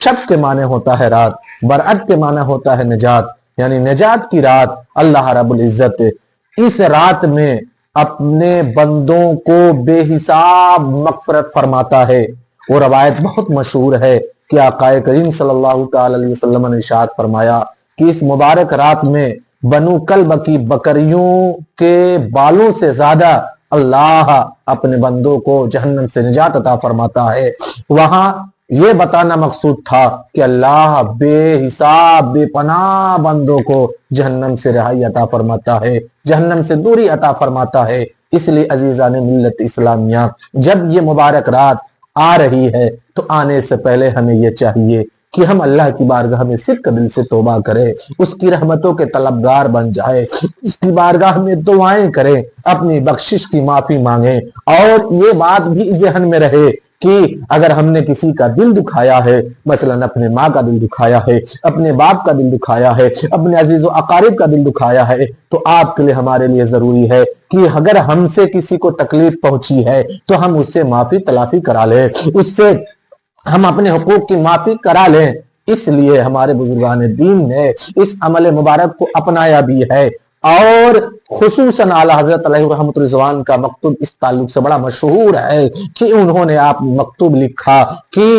شب کے معنی ہوتا ہے رات، برعت کے معنی ہوتا ہے نجات، یعنی نجات کی رات اللہ رب العزت اس رات میں اپنے بندوں کو بے حساب مغفرت فرماتا ہے۔ وہ روایت بہت مشہور ہے کہ آقا کریم صلی اللہ تعالی علیہ وسلم نے ارشاد فرمایا کہ اس مبارک رات میں بنو کلب کی بکریوں کے بالوں سے زیادہ اللہ اپنے بندوں کو جہنم سے نجات عطا فرماتا ہے۔ وہاں یہ بتانا مقصود تھا کہ اللہ بے حساب بے پناہ بندوں کو جہنم سے رہائی عطا فرماتا ہے، جہنم سے دوری عطا فرماتا ہے۔ اس لیے عزیزان ملت اسلامیہ، جب یہ مبارک رات آ رہی ہے تو آنے سے پہلے ہمیں یہ چاہیے کہ ہم اللہ کی بارگاہ میں صدق دل سے توبہ کریں، اس کی رحمتوں کے طلبگار بن جائیں، اس کی بارگاہ میں دعائیں کریں، اپنی بخشش کی معافی مانگیں، اور یہ بات بھی ذہن میں رہے کہ اگر ہم نے کسی کا دل دکھایا ہے، مثلا اپنے ماں کا دل دکھایا ہے، اپنے باپ کا دل دکھایا ہے، اپنے عزیز و اقارب کا دل دکھایا ہے، تو آپ کے لیے ہمارے لیے ضروری ہے کہ اگر ہم سے کسی کو تکلیف پہنچی ہے تو ہم اس سے معافی تلافی کرا لیں، اس سے ہم اپنے حقوق کی معافی کرا لیں۔ اس لیے ہمارے بزرگان دین نے اس عمل مبارک کو اپنایا بھی ہے، اور خصوصاً اعلیٰ حضرت علیہ رحمت رضوان کا مکتوب اس تعلق سے بڑا مشہور ہے کہ انہوں نے آپ مکتوب لکھا کہ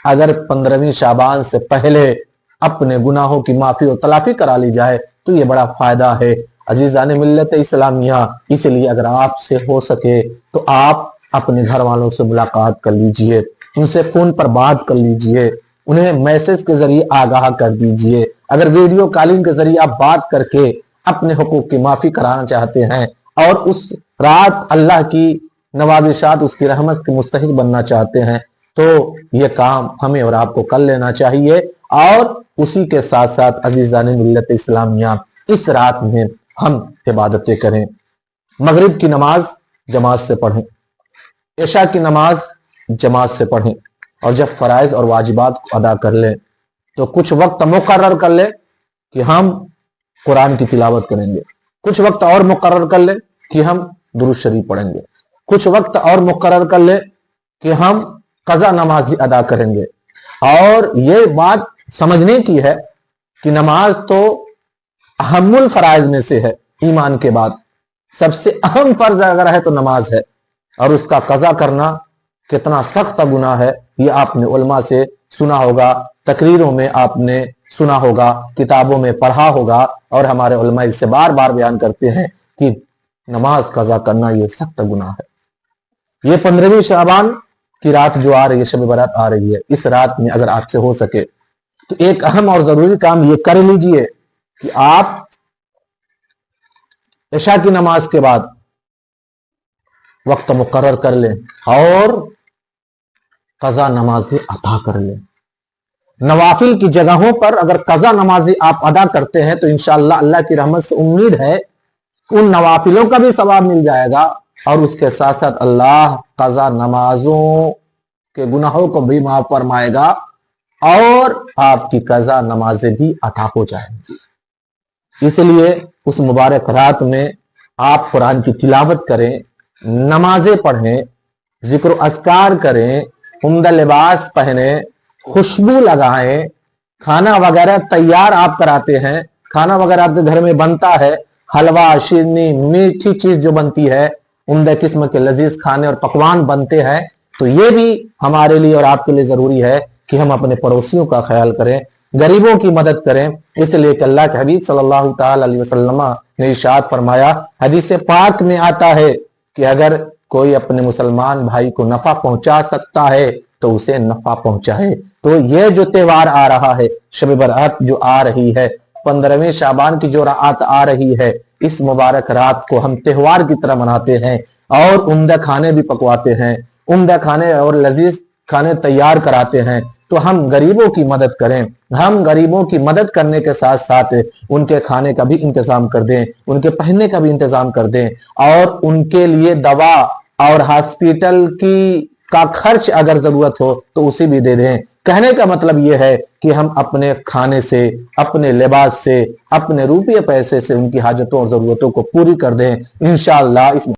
اگر 15ویں شعبان سے پہلے اپنے گناہوں کی معافی اور تلافی کرا لی جائے تو یہ بڑا فائدہ ہے۔ عزیزان ملت اسلامیہ، اس لیے اگر آپ سے ہو سکے تو آپ اپنے گھر والوں سے ملاقات کر لیجئے، ان سے فون پر بات کر لیجئے، انہیں میسج کے ذریعے آگاہ کر دیجئے، اگر ویڈیو کالنگ کے ذریعے آپ بات کر کے اپنے حقوق کی معافی کرانا چاہتے ہیں اور اس رات اللہ کی نوازشات اس کی رحمت کے مستحق بننا چاہتے ہیں تو یہ کام ہمیں اور آپ کو کر لینا چاہیے۔ اور اسی کے ساتھ ساتھ عزیزان ملت اسلامیہ، اس رات میں ہم عبادتیں کریں، مغرب کی نماز جماعت سے پڑھیں، عشاء کی نماز جماعت سے پڑھیں، اور جب فرائض اور واجبات کو ادا کر لیں تو کچھ وقت مقرر کر لیں کہ ہم قرآن کی تلاوت کریں گے، کچھ وقت اور مقرر کر لیں کہ ہم درود شریف پڑھیں گے، کچھ وقت اور مقرر کر لیں کہ ہم قضا نماز ادا کریں گے۔ اور یہ بات سمجھنے کی ہے کہ نماز تو اہم الفرائض میں سے ہے، ایمان کے بعد سب سے اہم فرض اگر ہے تو نماز ہے، اور اس کا قضا کرنا کتنا سخت گناہ ہے یہ آپ نے علماء سے سنا ہوگا، تقریروں میں آپ نے سنا ہوگا، کتابوں میں پڑھا ہوگا، اور ہمارے علماء اس سے بار بار بیان کرتے ہیں کہ نماز قضا کرنا یہ سخت گناہ ہے۔ یہ 15ویں شعبان کی رات جو آ رہی ہے، شب برات آ رہی ہے، اس رات میں اگر آپ سے ہو سکے تو ایک اہم اور ضروری کام یہ کر لیجئے کہ آپ عشاء کی نماز کے بعد وقت مقرر کر لیں اور قضا نمازیں ادا کر لیں۔ نوافل کی جگہوں پر اگر قضا نمازیں آپ ادا کرتے ہیں تو انشاءاللہ اللہ کی رحمت سے امید ہے کہ ان نوافلوں کا بھی ثواب مل جائے گا، اور اس کے ساتھ ساتھ اللہ قضا نمازوں کے گناہوں کو بھی معاف فرمائے گا، اور آپ کی قضا نمازیں بھی ادا ہو جائیں گی۔ اس لیے اس مبارک رات میں آپ قرآن کی تلاوت کریں، نمازیں پڑھیں، ذکر و اذکار کریں، عمدہ لباس پہنیں، خوشبو لگائیں، کھانا وغیرہ تیار آپ کراتے ہیں، کھانا وغیرہ آپ کے گھر میں بنتا ہے، حلوہ، شیرنی، میٹھی چیز جو بنتی ہے، عمدہ قسم کے لذیذ کھانے اور پکوان بنتے ہیں، تو یہ بھی ہمارے لیے اور آپ کے لیے ضروری ہے کہ ہم اپنے پڑوسیوں کا خیال کریں، غریبوں کی مدد کریں۔ اس لیے کہ اللہ کے حبیب صلی اللہ تعالی علیہ وسلم نے ارشاد فرمایا، حدیث پاک میں آتا ہے کہ اگر کوئی اپنے مسلمان بھائی کو نفع پہنچا سکتا ہے تو اسے نفع پہنچائے۔ تو یہ جو تہوار آ رہا ہے، شب برات جو آ رہی ہے، 15ویں شعبان کی جو رات آ رہی ہے، اس مبارک رات کو ہم تہوار کی طرح مناتے ہیں اور عمدہ کھانے بھی پکواتے ہیں، عمدہ کھانے اور لذیذ کھانے تیار کراتے ہیں۔ تو ہم غریبوں کی مدد کریں، ہم غریبوں کی مدد کرنے کے ساتھ ساتھ ان کے کھانے کا بھی انتظام کر دیں، ان کے پہننے کا بھی انتظام کر دیں، اور ان کے لیے دوا اور ہاسپیٹل کا خرچ اگر ضرورت ہو تو اسے بھی دے دیں۔ کہنے کا مطلب یہ ہے کہ ہم اپنے کھانے سے، اپنے لباس سے، اپنے روپے پیسے سے ان کی حاجتوں اور ضرورتوں کو پوری کر دیں۔ انشاءاللہ اس